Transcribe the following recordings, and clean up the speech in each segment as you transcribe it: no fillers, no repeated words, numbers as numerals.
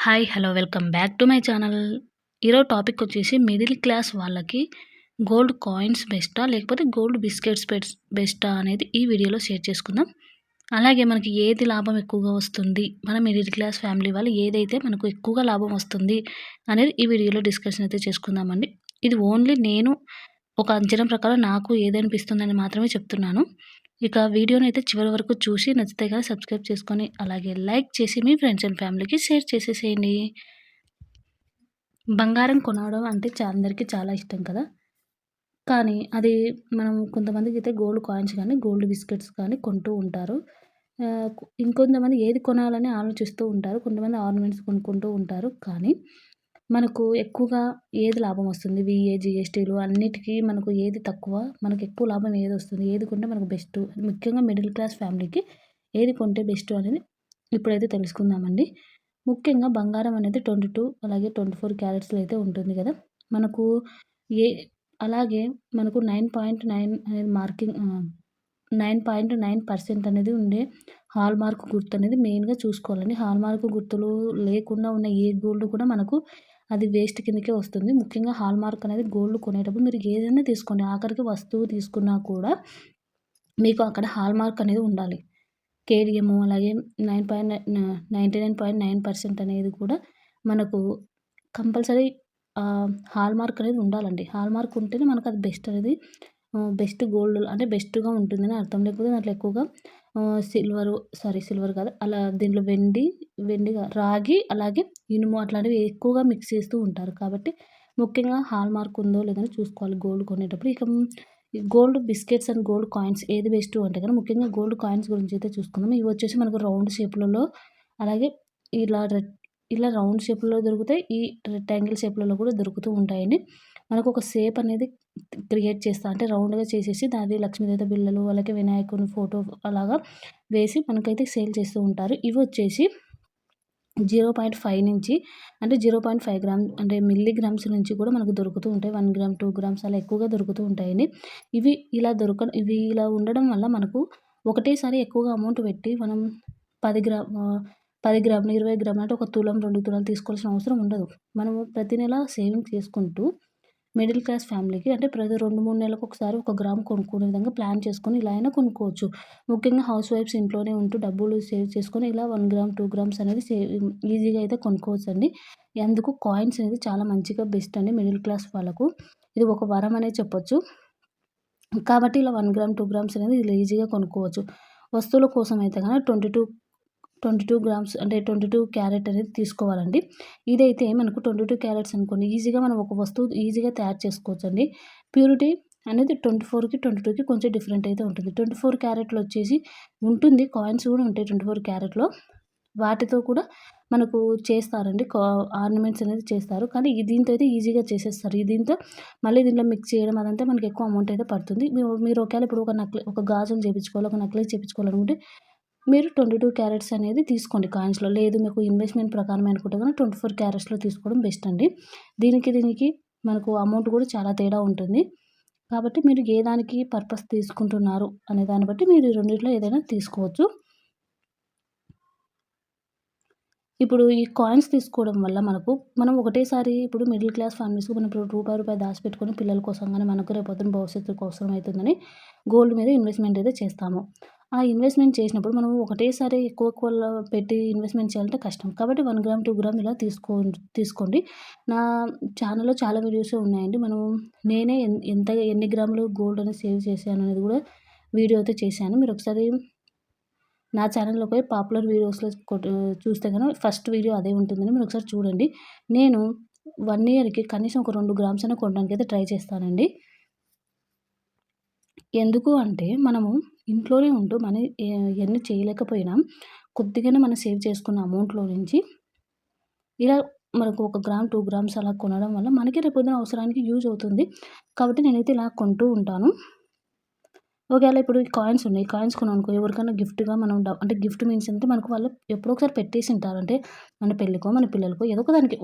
Hi! Hello! Welcome back to my channel. ఈరోజు topic వచ్చేసి middle class వాళ్ళకి gold coins బెస్టా? లేకపోతే గోల్డ్ బిస్కెట్స్ బెస్టా? అనేది ఈ వీడియోలో షేర్ చేసుకుందాం. అలాగే మనకి ఏది లాభం ఎక్కువగా వస్తుంది? మన మిడిల్ క్లాస్ ఫ్యామిలీ వాళ్ళు ఏదైతే మనకు ఎక్కువగా లాభం వస్తుంది అనేది ఈ వీడియోలో డిస్కషన్ అయితే చేసుకుందామండి. ఇది ఓన్లీ నేను ఒక అంచనా ప్రకారం నాకు ఏదనిపిస్తుందని మాత్రమే చెప్తున్నాను. ఇక వీడియోనైతే చివరి వరకు చూసి నచ్చితే గనక సబ్స్క్రైబ్ చేసుకొని, అలాగే లైక్ చేసి మీ ఫ్రెండ్స్ అండ్ ఫ్యామిలీకి షేర్ చేసేసేయండి. బంగారం కొనడం అంటే అందరికీ చాలా ఇష్టం కదా! కానీ అది మనం కొంతమందికైతే గోల్డ్ కాయిన్స్ గానీ, గోల్డ్ బిస్కెట్స్ కానీ కొంటూ ఉంటారు. ఇంకొంతమంది ఏది కొనాలని ఆలోచిస్తూ ఉంటారు. కొంతమంది ఆర్నమెంట్స్ కొనుక్కుంటూ ఉంటారు. కానీ మనకు ఎక్కువగా ఏది లాభం వస్తుంది? వీఏ, జీఎస్టీలు అన్నిటికి మనకు ఏది తక్కువ? మనకు ఎక్కువ లాభం ఏదొస్తుంది? ఏది కొంటే మనకు బెస్టు? ముఖ్యంగా మిడిల్ క్లాస్ ఫ్యామిలీకి ఏది కొంటే బెస్టు అనేది ఇప్పుడైతే తెలుసుకుందామండి. ముఖ్యంగా బంగారం అనేది 22 అలాగే 24 క్యారెట్స్‌లో అయితే ఉంటుంది గదా! మనకు ఏ అలాగే మనకు 9.9 అనేది 9.9% అనేది ఉండే హాల్‌మార్క్ గుర్తనేది మెయిన్‌గా చూసుకోవాలండి. హాల్‌మార్క్ గుర్తులు లేకుండా ఉన్న ఏ గోల్డ్ కూడా మనకు అది వేస్ట్ కిందకే వస్తుంది. ముఖ్యంగా హాల్‌మార్క్ అనేది గోల్డ్ కొనేటప్పుడు మీరు ఏదైనా తీసుకోండి. ఆఖరికి వస్తువు తీసుకున్నా కూడా మీకు అక్కడ హాల్‌మార్క్ అనేది ఉండాలి. కేడిఎమ్ అలాగే 99.9% అనేది కూడా మనకు కంపల్సరీ హాల్‌మార్క్ అనేది ఉండాలండి. హాల్‌మార్క్ ఉంటేనే మనకు అది బెస్ట్ అనేది బెస్ట్ గోల్డ్ అంటే బెస్ట్‌గా ఉంటుందని అర్థం. లేకపోతే దాంట్లో ఎక్కువగా సిల్వర్ కాదు. అలా దీంట్లో రాగి అలాగే ఇనుము అట్లాంటివి ఎక్కువగా మిక్స్ చేస్తూ ఉంటారు. కాబట్టి ముఖ్యంగా హాల్‌మార్క్ ఉందో లేదో చూసుకోవాలి గోల్డ్ కొనేటప్పుడు. ఇక ఈ gold biscuits and gold coins ఏది బెస్టు అంటే గనుక ముఖ్యంగా గోల్డ్ కాయిన్స్ గురించి అయితే చూసుకుందాం. ఇవి వచ్చేసి మనకు రౌండ్ షేప్‌లలో అలాగే ఇలా ఇలా రౌండ్ షేప్‌లో దొరుకుతాయి. ఈ రెక్టాంగిల్ షేప్‌లలో కూడా దొరుకుతూ ఉంటాయండి. మనకు ఒక షేప్ అనేది క్రియేట్ చేస్తా అంటే రౌండ్‌గా చేసేసి దాది లక్ష్మీదేవత బిళ్ళలు అలాగే వినాయకుని ఫోటో అలాగా వేసి మనకైతే సేల్ చేస్తూ ఉంటారు. ఇవి వచ్చేసి 0.5 నుంచి అంటే 0.5 గ్రామ్ అంటే మిల్లీగ్రామ్స్ నుంచి కూడా మనకు దొరుకుతూ ఉంటాయి. 1 గ్రామ్, 2 గ్రామ్స్ అలా ఎక్కువగా దొరుకుతూ ఉంటాయండి. ఇవి ఇలా ఉండడం వల్ల మనకు ఒకటేసారి ఎక్కువగా అమౌంట్ పెట్టి మనం 10 గ్రామ్ 10 గ్రాములు, 20 గ్రాములు అంటే ఒక తులం, 2 తులాలు తీసుకోవాల్సిన అవసరం ఉండదు. మనము ప్రతి నెల సేవింగ్స్ చేసుకుంటూ మిడిల్ క్లాస్ ఫ్యామిలీకి అంటే ప్రతి 2, 3 నెలలకు ఒకసారి ఒక గ్రామ్ కొనుక్కునే విధంగా ప్లాన్ చేసుకొని ఇలా అయినా కొనుక్కోవచ్చు. ముఖ్యంగా హౌస్ వైఫ్స్ ఇంట్లోనే ఉంటూ డబ్బులు సేవ్ చేసుకొని ఇలా 1 గ్రామ్, 2 గ్రామ్స్ అనేది ఈజీగా అయితే కొనుక్కోవచ్చండి. అందుకు కాయిన్స్ అనేది చాలా మంచిగా బెస్ట్ అండి మిడిల్ క్లాస్ వాళ్ళకు. ఇది ఒక వరం అనే చెప్పొచ్చు. కాబట్టి ఇలా 1 గ్రామ్, 2 గ్రామ్స్ అనేది ఇలా ఈజీగా కొనుక్కోవచ్చు. వస్తువుల కోసం అయితే గనక 22 గ్రామ్స్ అంటే 22 క్యారెట్ అనేది తీసుకోవాలండి. ఇదైతే మనకు 22 క్యారెట్స్ అనుకోండి ఈజీగా మనం ఒక వస్తువు ఈజీగా తయారు చేసుకోవచ్చండి. ప్యూరిటీ అనేది 24కి, 22కి కొంచెం డిఫరెంట్ అయితే ఉంటుంది. 24 క్యారెట్‌లో వచ్చేసి ఉంటుంది. కాయిన్స్ కూడా ఉంటాయి 24 క్యారెట్‌లో. వాటితో కూడా మనకు చేస్తారండి. ఆర్నమెంట్స్ అనేది చేస్తారు. కానీ దీంతో అయితే ఈజీగా చేసేస్తారు. దీంతో మళ్ళీ దీంట్లో మిక్స్ చేయడం అదంతా మనకి ఎక్కువ అమౌంట్ అయితే పడుతుంది. మీరు ఒకేళ ఇప్పుడు ఒక గాజులు చేపించుకోవాలి, ఒక నెక్లెస్ చేపించుకోవాలనుకుంటే మీరు 22 క్యారెట్స్ అనేది తీసుకోండి కాయిన్స్‌లో. లేదు మీకు ఇన్వెస్ట్‌మెంట్ ప్రకారమే అనుకుంటే గనుక 24 క్యారెట్స్‌లో తీసుకోవడం బెస్ట్ అండి. దీనికి మనకు అమౌంట్ కూడా చాలా తేడా ఉంటుంది. కాబట్టి మీరు ఏ దానికి పర్పస్ తీసుకుంటున్నారు అనే దాన్ని బట్టి మీరు ఈ రెండిట్లో ఏదైనా తీసుకోవచ్చు. ఇప్పుడు ఈ కాయిన్స్ తీసుకోవడం వల్ల మనం ఒకటేసారి ఇప్పుడు మిడిల్ క్లాస్ ఫ్యామిలీస్‌కి మనం ఇప్పుడు రూపాయి దాసిపెట్టుకొని పిల్లల కోసం గాని, మనకు రేపొద్దున భవిష్యత్తుకు అవసరమైతుందని గోల్డ్ మీద ఇన్వెస్ట్‌మెంట్ అయితే చేస్తాము. ఆ ఇన్వెస్ట్‌మెంట్ చేసినప్పుడు మనం ఒకటేసారి ఎక్కువలో పెట్టి ఇన్వెస్ట్‌మెంట్ చేయాలంటే కష్టం. కాబట్టి 1 గ్రామ్, 2 గ్రామ్ ఇలా తీసుకోండి. నా ఛానెల్‌లో చాలా వీడియోసే ఉన్నాయండి. నేనే ఎన్ని గ్రాములు గోల్డ్ అనేది సేవ్ చేశాను అనేది కూడా వీడియో అయితే చేశాను. మీరొకసారి నా ఛానెల్‌లో పోయి పాపులర్ వీడియోస్‌లో చూస్తే గనుక ఫస్ట్ వీడియో అదే ఉంటుందండి. మీరొకసారి చూడండి. నేను 1 ఇయర్‌కి కనీసం ఒక 2 గ్రామ్స్ అయినా కొనడానికైతే ట్రై చేస్తానండి. ఎందుకు అంటే మనము ఇంట్లోనే ఉంటూ మనీ ఎర్న్ చేయలేకపోయినా కొద్దిగానే మనం సేవ్ చేసుకున్న అమౌంట్‌లో నుంచి ఇలా మనకు 1 గ్రామ్, 2 గ్రామ్స్ అలా కొనడం వల్ల మనకి రేపొద్దున అవసరానికి యూజ్ అవుతుంది. కాబట్టి నేనైతే ఇలా కొంటూ ఉంటాను. ఒకవేళ ఇప్పుడు ఈ కాయిన్స్ ఉన్నాయి. కాయిన్స్ కొన్నామనుకో ఎవరికైనా గిఫ్ట్‌గా మనం అంటే గిఫ్ట్ మీన్స్ అంటే మనకు వాళ్ళు ఎప్పుడో ఒకసారి పెట్టేసింటారు. అంటే మన పెళ్ళికో, మన పిల్లలకో ఏదో ఒక దానికి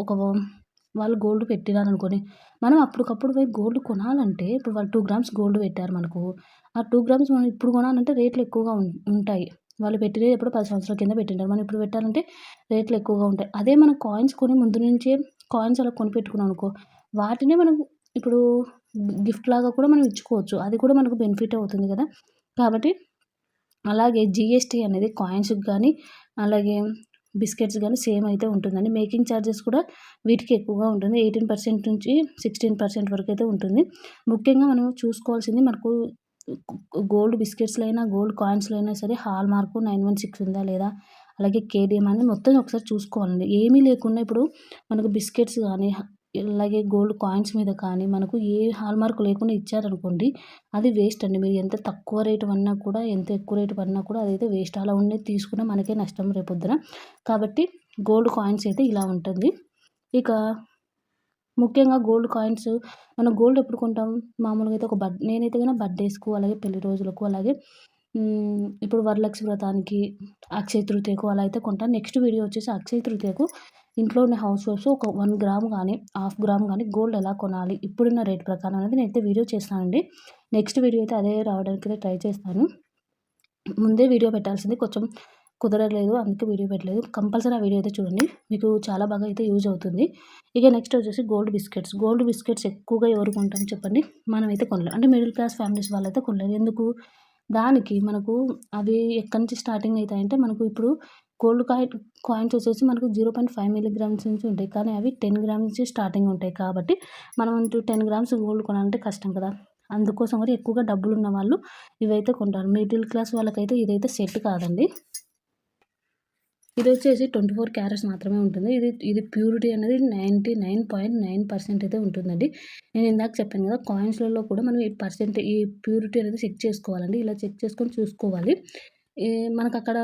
వాళ్ళు గోల్డ్ పెట్టినారనుకోండి. మనం అప్పటికప్పుడు పోయి గోల్డ్ కొనాలంటే ఇప్పుడు వాళ్ళు 2 గ్రామ్స్ గోల్డ్ పెట్టారు మనకు. ఆ 2 గ్రామ్స్ మనం ఇప్పుడు కొనాలంటే రేట్లు ఎక్కువగా ఉంటాయి. వాళ్ళు పెట్టినది ఎప్పుడో 10 సంవత్సరాల కింద పెట్టింటారు. మనం ఇప్పుడు పెట్టాలంటే రేట్లు ఎక్కువగా ఉంటాయి. అదే మనం కాయిన్స్ కొని ముందు నుంచే కాయిన్స్ అలా కొనిపెట్టుకున్నాం అనుకో, వాటినే మనం ఇప్పుడు గిఫ్ట్ లాగా కూడా మనం ఇచ్చుకోవచ్చు. అది కూడా మనకు బెనిఫిటే అవుతుంది కదా! కాబట్టి అలాగే జీఎస్టీ అనేది కాయిన్స్‌కి గానీ, అలాగే బిస్కెట్స్ గానీ సేమ్ అయితే ఉంటుందండి. మేకింగ్ చార్జెస్ కూడా వీటికి ఎక్కువగా ఉంటుంది. 18% నుంచి 16% వరకైతే ఉంటుంది. ముఖ్యంగా మనం చూసుకోవాల్సింది మనకు గోల్డ్ బిస్కెట్స్‌లో అయినా, గోల్డ్ కాయిన్స్‌లో అయినా సరే హాల్‌మార్క్ 916 ఉందా లేదా? అలాగే కేడీఎం అని మొత్తం ఒకసారి చూసుకోవాలండి. ఏమీ లేకుండా ఇప్పుడు మనకు బిస్కెట్స్ గానీ, అలాగే గోల్డ్ కాయిన్స్ మీద కానీ మనకు ఏ హాల్‌మార్క్ లేకుండా ఇచ్చారనుకోండి, అది వేస్ట్ అండి. మీరు ఎంత తక్కువ రేటు పడినా కూడా, ఎంత ఎక్కువ రేటు పడినా కూడా అదైతే వేస్ట్. అలా ఉన్నది తీసుకున్నా మనకే నష్టం రేపొద్దున. కాబట్టి గోల్డ్ కాయిన్స్ అయితే ఇలా ఉంటుంది. ఇక ముఖ్యంగా గోల్డ్ కాయిన్స్ మనం గోల్డ్ ఎప్పుడు కొంటాం? మామూలుగా అయితే నేనైతే గనక బర్త్‌డేస్‌కు, అలాగే పెళ్లి రోజులకు, అలాగే ఇప్పుడు వరలక్ష్మి వ్రతానికి, అక్షయ తృతీయకు అలా అయితే కొంటాను. నెక్స్ట్ వీడియో వచ్చేసి అక్షయ తృతీయకు ఇంట్లో ఉన్న హౌస్ వైఫ్స్ ఒక 1 గ్రామ్ గానీ, హాఫ్ గ్రామ్ గానీ గోల్డ్ ఎలా కొనాలి? ఇప్పుడున్న రేట్ ప్రకారం అనేది నేనైతే వీడియో చేస్తానండి. నెక్స్ట్ వీడియో అయితే అదే రావడానికైతే ట్రై చేస్తాను. ముందే వీడియో పెట్టాల్సింది కొంచెం కుదరలేదు. అందుకే వీడియో పెట్టలేదు. కంపల్సరీ ఆ వీడియో అయితే చూడండి. మీకు చాలా బాగా అయితే యూజ్ అవుతుంది. ఇక నెక్స్ట్ వచ్చేసి గోల్డ్ బిస్కెట్స్. గోల్డ్ బిస్కెట్స్ ఎక్కువగా ఎవరు కొంటాం చెప్పండి? మనమైతే కొనలేం. అంటే మిడిల్ క్లాస్ ఫ్యామిలీస్ వాళ్ళైతే కొనలేరు. ఎందుకు? దానికి మనకు అవి ఎక్కడి నుంచి స్టార్టింగ్ అయితాయంటే మనకు ఇప్పుడు గోల్డ్ కాయిన్స్ వచ్చేసి మనకు 0.5 మిల్లీగ్రామ్స్ నుంచి ఉంటాయి. కానీ అవి 10 గ్రామ్స్ నుంచి స్టార్టింగ్ ఉంటాయి. కాబట్టి మనం 10 గ్రామ్స్ గోల్డ్ కొనాలంటే కష్టం కదా! అందుకోసం కూడా ఎక్కువగా డబ్బులున్న వాళ్ళు ఇవైతే కొంటారు. మిడిల్ క్లాస్ వాళ్ళకైతే ఇదైతే సెట్ కాదండి. ఇదొచ్చేసి 24 క్యారెట్స్ మాత్రమే ఉంటుంది. ఇది ప్యూరిటీ అనేది 99.9% అయితే ఉంటుందండి. నేను ఇందాక చెప్పాను కదా! కాయిన్స్‌లలో కూడా మనం ఈ ప్యూరిటీ అనేది చెక్ చేసుకోవాలండి. ఇలా చెక్ చేసుకొని చూసుకోవాలి. ఈ మనకక్కడ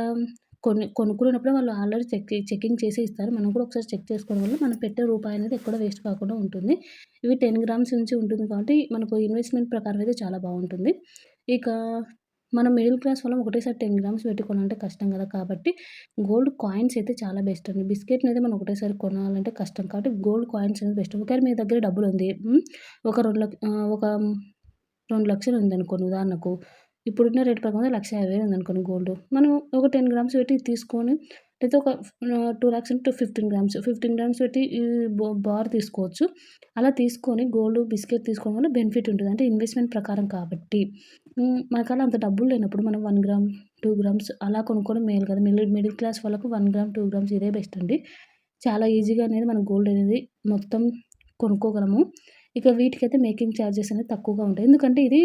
కొనుక్కునేటప్పుడే వాళ్ళు ఆల్రెడీ చెకింగ్ చేసే ఇస్తారు. మనం కూడా ఒకసారి చెక్ చేసుకోవడం వల్ల మనం పెట్టే రూపాయి అనేది ఎక్కడ వేస్ట్ కాకుండా ఉంటుంది. ఇవి 10 గ్రామ్స్ నుంచి ఉంటుంది కాబట్టి మనకు ఇన్వెస్ట్‌మెంట్ ప్రకారం అయితే చాలా బావుంటుంది. ఇక మనం మిడిల్ క్లాస్ వాళ్ళం ఒకటేసారి 10 గ్రామ్స్ పెట్టి కొనాలంటే కష్టం కదా! కాబట్టి గోల్డ్ కాయిన్స్ అయితే చాలా బెస్ట్ అండి. బిస్కెట్‌నయితే మనం ఒకటేసారి కొనాలంటే కష్టం. కాబట్టి గోల్డ్ కాయిన్స్ అనేది బెస్ట్. ఒకవేళ మీ దగ్గర డబ్బులుంది. ఒక 2,00,000 ఉందనుకోండి ఉదాహరణకు. ఇప్పుడున్న రేట్ ప్రకారం 1,50,000 ఉందనుకోండి గోల్డ్. మనం ఒక 10 గ్రామ్స్ పెట్టి తీసుకొని లేతే ఒక 2,00,000 టు 15 గ్రామ్స్. 15 గ్రామ్స్ పెట్టి ఈ బార్ తీసుకోవచ్చు. అలా తీసుకొని గోల్డ్ బిస్కెట్ తీసుకోవడం వల్ల బెనిఫిట్ ఉంటుంది. అంటే ఇన్వెస్ట్‌మెంట్ ప్రకారం కాబట్టి. మనకాడ అంత డబ్బులు లేనప్పుడు మనం 1 గ్రామ్, 2 గ్రామ్స్ అలా కొనుక్కోవడం మేలు కదా! మిడిల్ క్లాస్ వాళ్ళకు 1 గ్రామ్, 2 గ్రామ్స్ ఇదే బెస్ట్ అండి. చాలా ఈజీగా అనేది మనం గోల్డ్ అనేది మొత్తం కొనుక్కోగలము. ఇక వీటికైతే మేకింగ్ చార్జెస్ అనేది తక్కువగా ఉంటాయి. ఎందుకంటే ఇది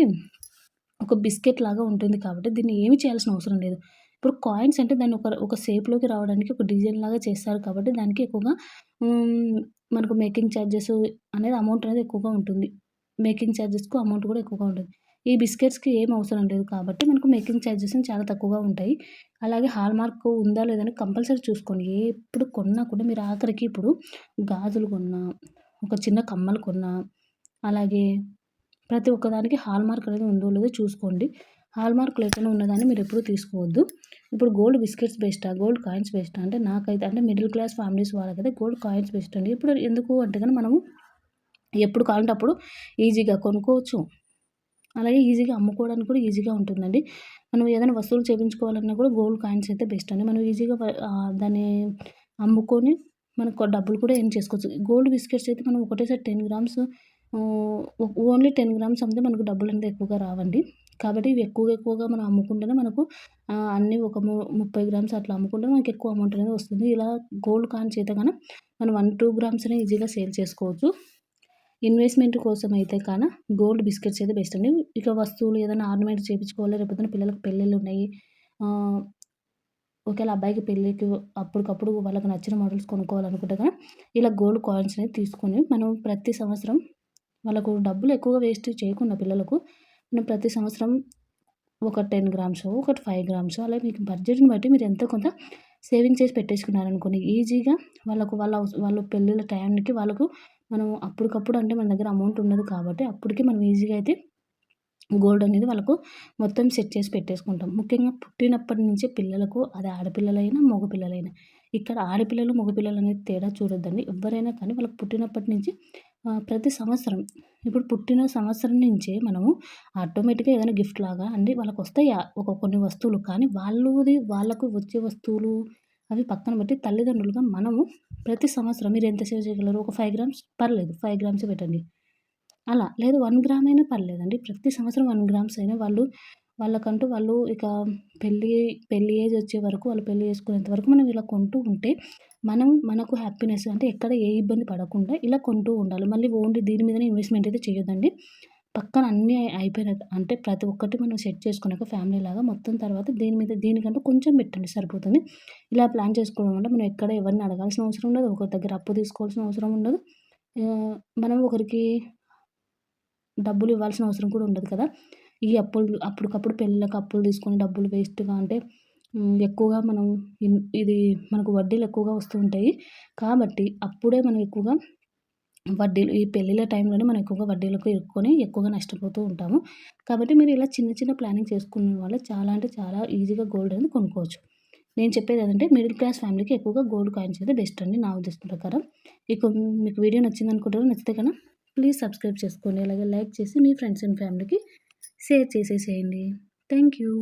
ఒక బిస్కెట్ లాగా ఉంటుంది కాబట్టి దీన్ని ఏమి చేయాల్సిన అవసరం లేదు. ఇప్పుడు కాయిన్స్ అంటే దాన్ని ఒక షేప్‌లోకి రావడానికి ఒక డిజైన్ లాగా చేస్తారు కాబట్టి దానికి ఎక్కువగా హ్మ్, మనకు మేకింగ్ చార్జెస్ అనేది అమౌంట్ అనేది ఎక్కువగా ఉంటుంది. మేకింగ్ చార్జెస్‌కు అమౌంట్ కూడా ఎక్కువగా ఉంటుంది. ఈ బిస్కెట్స్‌కి ఏం అవసరం లేదు కాబట్టి మనకు మేకింగ్ చార్జెస్ చాలా తక్కువగా ఉంటాయి. అలాగే హాల్‌మార్క్ ఉందా లేదా అని కంపల్సరీ చూసుకోండి. ఎప్పుడు కొన్నా కూడా మీరు ఆఖరికి ఇప్పుడు గాజులు కొన్నా, ఒక చిన్న కమ్మలు కొన్నా, అలాగే ప్రతి ఒక్కదానికి హాల్‌మార్క్ అనేది ఉందో లేదో చూసుకోండి. హాల్‌మార్క్ లేకుండా ఉన్నదాన్ని మీరెప్పుడూ తీసుకోవద్దు. ఇప్పుడు గోల్డ్ బిస్కెట్స్ బెస్టా? గోల్డ్ కాయిన్స్ బెస్టా? అంటే నాకైతే అంటే మిడిల్ క్లాస్ ఫ్యామిలీస్ వాళ్ళకైతే గోల్డ్ కాయిన్స్ బెస్ట్ అండి. ఇప్పుడు ఎందుకు అంటే గనుక మనము ఎప్పుడు కావాలంటే అప్పుడు ఈజీగా కొనుక్కోవచ్చు. అలాగే ఈజీగా అమ్ముకోవడానికి కూడా ఈజీగా ఉంటుందండి. మనం ఏదైనా వస్తువులు చేపించుకోవాలన్నా కూడా గోల్డ్ కాయిన్స్ అయితే బెస్ట్ అండి. మనం ఈజీగా దాన్ని అమ్ముకొని మనకు డబ్బులు కూడా ఎర్న్ చేసుకోవచ్చు. గోల్డ్ బిస్కెట్స్ అయితే మనం ఒకటేసారి 10 గ్రామ్స్ ఓన్లీ 10 గ్రామ్స్ అమ్మితే మనకు డబ్బులనేది ఎక్కువగా రావండి. కాబట్టి ఇవి ఎక్కువగా మనం అమ్ముకుంటేనే మనకు అన్నీ ఒక 30 గ్రామ్స్ అట్లా అమ్ముకుంటే మనకు ఎక్కువ అమౌంట్ అనేది వస్తుంది. ఇలా గోల్డ్ కాయిన్స్ అయితే మనం 1, 2 గ్రామ్స్‌నే ఈజీగా సేల్ చేసుకోవచ్చు. ఇన్వెస్ట్‌మెంట్ కోసం అయితే గోల్డ్ బిస్కెట్స్ అయితే బెస్ట్ అండి. ఇక వస్తువులు ఏదైనా ఆర్నమెంట్స్ చేపించుకోవాలి, రేపొద్దున పిల్లలకి పెళ్ళిళ్ళున్నాయి. ఆహ్, ఒకేళ అబ్బాయికి పెళ్ళికి అప్పటికప్పుడు వాళ్ళకి నచ్చిన మోడల్స్ కొనుక్కోవాలనుకుంటే ఇలా గోల్డ్ కాయిన్స్ అనేది తీసుకొని మనం ప్రతి సంవత్సరం వాళ్ళకు డబ్బులు ఎక్కువగా వేస్ట్ చేయకుండా పిల్లలకు మనం ప్రతి సంవత్సరం ఒక 10 గ్రామ్సో, ఒకటి 5 గ్రామ్సో అలా మీకు బడ్జెట్‌ని బట్టి మీరు ఎంతో కొంత సేవింగ్ చేసి పెట్టేసుకున్నారనుకోండి. ఈజీగా వాళ్ళ పెళ్ళిళ్ళ టైంకి వాళ్ళకు మనం అప్పటికప్పుడు అంటే మన దగ్గర అమౌంట్ ఉండదు కాబట్టి అప్పటికి మనం ఈజీగా అయితే గోల్డ్ అనేది వాళ్ళకు మొత్తం సెట్ చేసి పెట్టేసుకుంటాం. ముఖ్యంగా పుట్టినప్పటి నుంచే పిల్లలకు అది ఆడపిల్లలైనా, మగపిల్లలైనా ఇక్కడ ఆడపిల్లలు, మగపిల్లలు అనేది తేడా చూడొద్దండి. ఎవ్వరైనా కానీ వాళ్ళకి పుట్టినప్పటి నుంచి ప్రతి సంవత్సరం ఇప్పుడు పుట్టిన సంవత్సరం నుంచే మనము ఆటోమేటిక్‌గా ఏదైనా గిఫ్ట్ లాగా అండి వాళ్ళకొస్తాయి కొన్ని వస్తువులు. కానీ వాళ్ళకు వచ్చే వస్తువులు అవి పక్కన పెట్టి తల్లిదండ్రులుగా మనము ప్రతి సంవత్సరం మీరెంత సేవ్ చేయగలరు? ఒక 5 గ్రామ్స్ పర్లేదు. 5 గ్రామ్సే పెట్టండి. అలా లేదు 1 గ్రామ్ అయినా పర్లేదండి. ప్రతి సంవత్సరం 1 గ్రామ్స్ అయినా వాళ్ళకంటూ వాళ్ళు ఇక పెళ్లి పెళ్లి ఏజ్ వచ్చే వరకు వాళ్ళు పెళ్లి చేసుకునేంత వరకు మనం ఇలా కొంటూ ఉంటే మనకు హ్యాపీనెస్ అంటే ఎక్కడ ఏ ఇబ్బంది పడకుండా ఇలా కొంటూ ఉండాలి. మళ్ళీ ఓన్లీ దీని మీదనే ఇన్వెస్ట్‌మెంట్ అయితే చేయొద్దండి. పక్కన అన్నీ అయిపోయినాక అంటే ప్రతి ఒక్కటి మనం సెట్ చేసుకున్నాక ఫ్యామిలీలాగా మొత్తం తర్వాత దీనికంటూ కొంచెం పెట్టండి సరిపోతుంది. ఇలా ప్లాన్ చేసుకోవడం వల్ల మనం ఎక్కడ ఎవరిని అడగాల్సిన అవసరం ఉండదు. ఒకరి దగ్గర అప్పు తీసుకోవాల్సిన అవసరం ఉండదు. మనం ఒకరికి డబ్బులు ఇవ్వాల్సిన అవసరం కూడా ఉండదు కదా! ఈ అప్పటికప్పుడు పెళ్ళిళ్ళకి అప్పులు తీసుకొని డబ్బులు వేస్ట్‌గా అంటే ఎక్కువగా మనం ఇది మనకు వడ్డీలు ఎక్కువగా వస్తూ ఉంటాయి. కాబట్టి అప్పుడే మనం ఎక్కువగా వడ్డీలు ఈ పెళ్ళిళ్ళ టైంలోనే మనం ఎక్కువగా వడ్డీలకు ఇరుక్కొని ఎక్కువగా నష్టపోతూ ఉంటాము. కాబట్టి మీరు ఇలా చిన్న చిన్న ప్లానింగ్ చేసుకున్న వాళ్ళు చాలా అంటే చాలా ఈజీగా గోల్డ్ అనేది కొనుక్కోవచ్చు. నేను చెప్పేదేంటంటే మిడిల్ క్లాస్ ఫ్యామిలీకి ఎక్కువగా గోల్డ్ కాయిన్స్ అయితే బెస్ట్ అండి నా ఉద్దేశం ప్రకారం. ఇక మీకు వీడియో నచ్చిందనుకుంటాను. నచ్చితే కనుక ప్లీజ్ సబ్స్క్రైబ్ చేసుకోండి. అలాగే లైక్ చేసి మీ ఫ్రెండ్స్ అండ్ ఫ్యామిలీకి షేర్ చేసేసేయండి. Thank you.